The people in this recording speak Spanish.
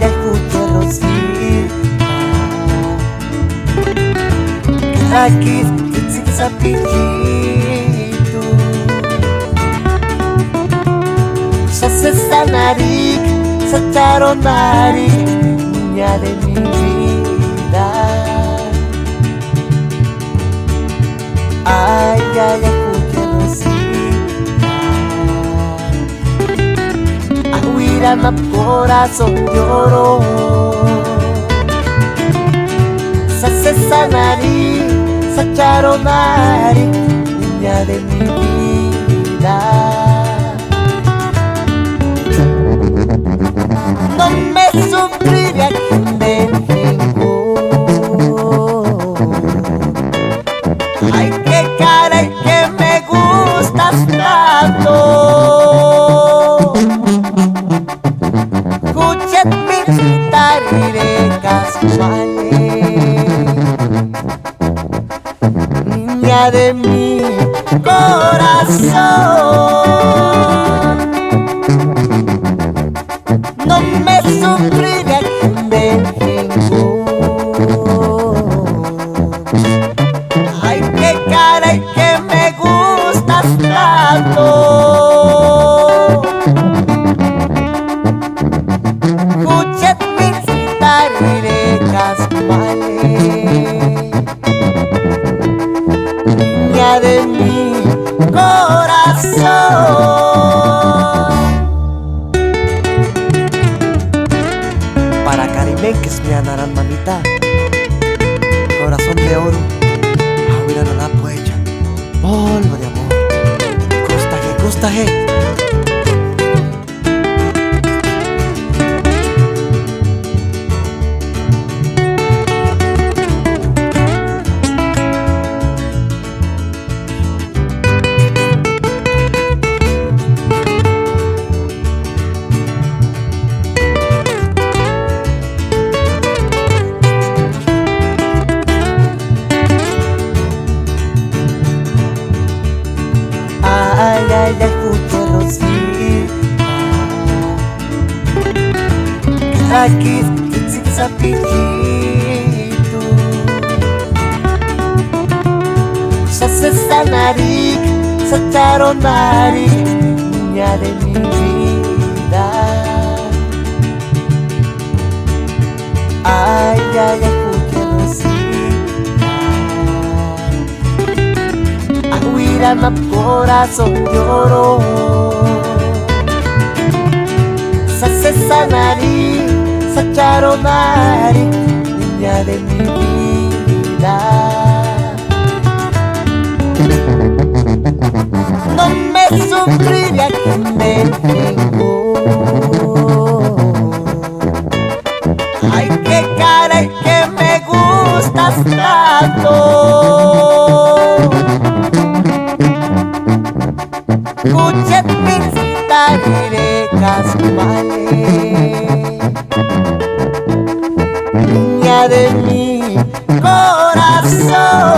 ay, escuché Rosita. Lagi sing sapi gitu. Sesenarik secara narik de mi vida. Ay, ay, escuché Rosita. Ahuira mi corazón lloró. Sesenarik secara narik de mi vida. No me sufriría que me dejó. Ay, qué cara y que me gustas tanto. Escuché mi guitarra casuales, niña de mi corazón. No me sufriría que me dejó. Ay, qué cara y que me gustas tanto. Escuché mis guitarras casuales, niña de mi corazón. Para carimeques me anarán mamita, corazón de oro, ahora no la puecha, polvo de amor, gustaje. Ay, ay, escuché Rosita. Lagi sing sapi gitu. Sesenarik secara narik de mi vida. Ay, ay, escuché Rosita. Ahuira mi corazón lloró. Sesenarik secara narik de mi vida. No me sufriría que me dejó. Ay, qué cara y que me gustas tanto. Escuché mis guitarras casuales, niña de mi corazón.